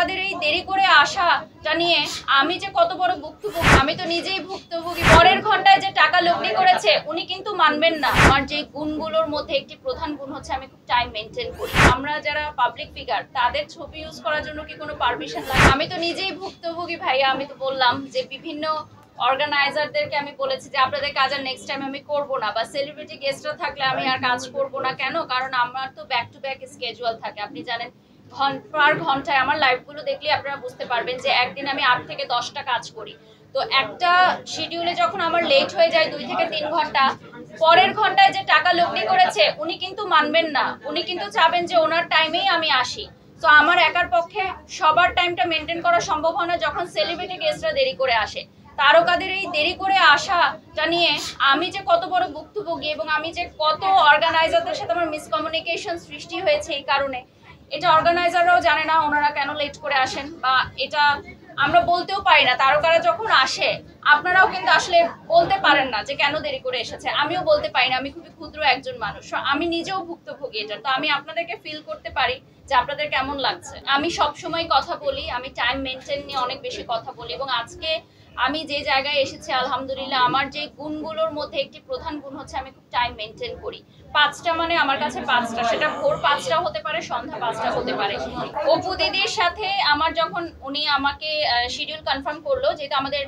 তারকাদের এই দেরি করে আসাটা নিয়ে আমি যে কত বড় ভুক্তভোগী, আমি তো নিজেই ভুক্তভোগী। পরের ঘন্টায় যে টাকা লগ্নি করেছে উনি কিন্তু মানবেন না। আমার যে গুণগুলোর মধ্যে একটি প্রধান গুণ হচ্ছে আমি খুব টাইম মেনটেন করি। আমরা যারা পাবলিক ফিগার তাদের ছবি ইউজ করার জন্য কি কোনো পারমিশন লাগে? আমি তো নিজেই ভুক্তভোগী ভাইয়া। আমি তো বললাম যে বিভিন্ন অর্গানাইজারদেরকে আমি বলেছি যে আপনাদের কাজ আর নেক্সট টাইম আমি করব না, বা সেলিব্রিটি গেস্টরা থাকলে আমি আর কাজ করব না। কেন? কারণ আমার তো ব্যাক টু ব্যাক স্কেজুয়াল থাকে। আপনি জানেন পার ঘন্টায় আমার লাইভগুলো দেখলে আপনারা বুঝতে পারবেন যে একদিন আমি 8 থেকে 10টা কাজ করি। তো একটা শিডিউলে যখন আমার লেট হয়ে যায় 2 থেকে 3 ঘন্টা, পরের ঘন্টায় যে টাকা লগ্নি করেছে উনি কিন্তু মানবেন না। উনি কিন্তু চাবেন যে ওনার টাইমেই আমি আসি। তো আমার একার পক্ষে সবার টাইমটা মেনটেন করা সম্ভব হয় না যখন সেলিব্রিটি গেস্টরা দেরি করে আসে। তারকাদের এই দেরি করে আসাটা নিয়ে আমি যে কত বড় ভুক্তভোগী এবং আমি যে কত অর্গানাইজারদের সাথে আমার মিসকমিউনিকেশন সৃষ্টি হয়েছে এই কারণে, এটা অর্গানাইজাররাও জানে না ওনারা কেন লেট করে আসেন, বা এটা আমরা বলতেও পারি না। তারকারা যখন আসে আপনারাও কিন্তু আসলে বলতে পারেন না যে কেন দেরি করে এসেছে। আমিও বলতে পারি না, আমি খুবই ক্ষুদ্র একজন মানুষ, আমি নিজেও ভুক্তভোগী এটা। তো আমি আপনাদেরকে ফিল করতে পারি যে আপনাদের কেমন লাগছে। আমি সব সময় কথা বলি, আমি টাইম মেনটেন নিয়ে অনেক বেশি কথা বলি, এবং আজকে আমি যে জায়গায় এসেছি আলহামদুলিল্লাহ আমার যে গুণগুলোর মধ্যে একটি প্রধান গুণ হচ্ছে আমি খুব টাইম মেনটেন করি। 5টা মানে আমার কাছে 5টা, সেটা ভোর 5টা হতে পারে, সন্ধ্যা 5টা হতে পারে। অপু দিদির সাথে আমার যখন উনি আমাকে শিডিউল কনফার্ম করলো, যেহেতু আমাদের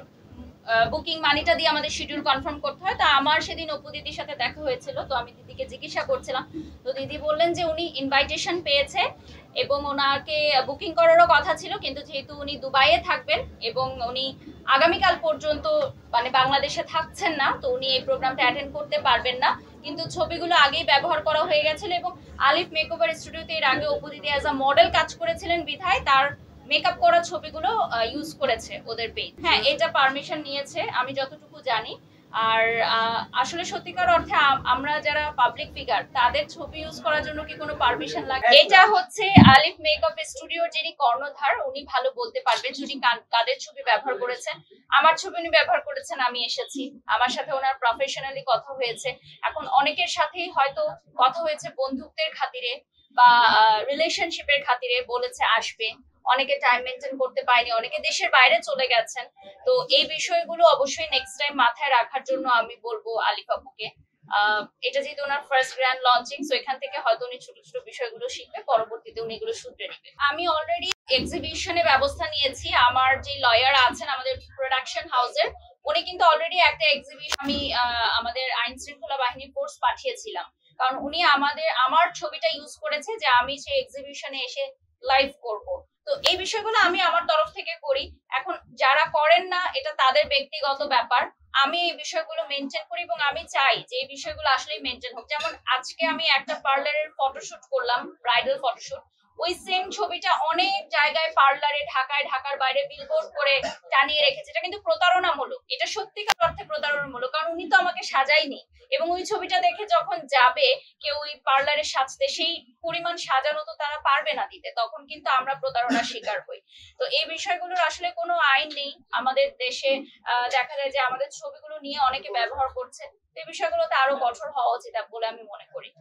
বুকিং মানিটা দিয়ে আমাদের শিডিউল কনফার্ম করতে হয়, তা আমার সেদিন অপু দিদির সাথে দেখা হয়েছিল। তো আমি দিদিকে জিজ্ঞাসা করছিলাম, তো দিদি বললেন যে উনি ইনভাইটেশন পেয়েছে এবং ওনাকে বুকিং করারও কথা ছিল, কিন্তু যেহেতু উনি দুবাইয়ে থাকবেন এবং উনি আগামীকাল পর্যন্ত মানে বাংলাদেশে থাকছেন না, তো উনি এই প্রোগ্রামটা অ্যাটেন্ড করতে পারবেন না। কিন্তু ছবিগুলো আগেই ব্যবহার করা হয়ে গেছিল এবং আলিফ মেকওভার স্টুডিওতে এর আগে অপু দিদি অ্যাজ আ মডেল কাজ করেছিলেন বিধায় তার মেকআপ করা ছবিগুলো ইউজ করেছে ওদের পেজ। হ্যাঁ, এটা পারমিশন নিয়েছে আমি যতটুকু জানি। আর আসলে সত্যিকার অর্থে আমরা যারা পাবলিক ফিগার তাদের ছবি ইউজ করার জন্য কি কোনো পারমিশন লাগে? এটা হচ্ছে আলিফ মেকআপ স্টুডিওর যিনি কর্ণধার উনি ভালো বলতে পারবেন যিনি কাদের ছবি ব্যবহার করেছেন। আমার ছবি উনি ব্যবহার করেছেন, আমি এসেছি, আমার সাথে ওনার প্রফেশনালি কথা হয়েছে। এখন অনেকের সাথেই হয়তো কথা হয়েছে বন্ধুত্বের খাতিরে বা রিলেশনশিপের খাতিরে, বলেছে আসবে। অনেকে টাইম মেনটেন করতে পারেনি, অনেকে দেশের বাইরে চলে গেছেন। তো এই বিষয়গুলো অবশ্যই নেক্সট টাইম মাথায় রাখার জন্য আমি বলবো আলিফ আপুকে। এটা যেহেতু ওনার ফার্স্ট গ্র্যান্ড লঞ্চিং, সো এখান থেকে হয়তো উনি ছোট ছোট বিষয়গুলো শিখবে, পরবর্তীতে উনি এগুলো শুধরে নেবে। আমি অলরেডি এক্সিবিশনে ব্যবস্থা নিয়েছি। আমার যে লয়ার আছেন আমাদের প্রোডাকশন হাউসের, উনি কিন্তু অলরেডি একটা এক্সিবিশন আমি আমাদের আইন শৃঙ্খলা বাহিনী ফোর্স পাঠিয়েছিলাম, কারণ উনি আমার ছবিটা ইউজ করেছে যে আমি সেই এক্সিবিশনে এসে লাইভ করব। তো এই বিষয়গুলো আমি আমার তরফ থেকে করি। এখন যারা করেন না এটা তাদের ব্যক্তিগত ব্যাপার। আমি এই বিষয়গুলো মেনটেন করি এবং আমি চাই যে এই বিষয়গুলো আসলেই মেনটেন হোক। যেমন আজকে আমি একটা পার্লারের ফটোশুট করলাম, ব্রাইডাল ফটোশুট। ওই সেম ছবিটা অনেক জায়গায় পার্লারে, ঢাকায়, ঢাকার বাইরে বিলবোর্ড করে টানিয়ে রেখেছে। এটা কিন্তু প্রতারণামূলক, এটা সত্যিকার অর্থে প্রতারণামূলক, কারণ উনি তো আমাকে সাজায়নি। এবং ওই ছবিটা দেখে যখন যাবে কেউ ওই পার্লারে সাজতে, সেই পরিমাণ সাজানো তো তারা পারবে না দিতে, তখন কিন্তু আমরা প্রতারণার শিকার হই। তো এই বিষয়গুলোর আসলে কোনো আইন নেই আমাদের দেশে। দেখা যায় যে আমাদের ছবিগুলো নিয়ে অনেকে ব্যবহার করছে। এই বিষয়গুলোতে আরো কঠোর হওয়া উচিত বলে আমি মনে করি।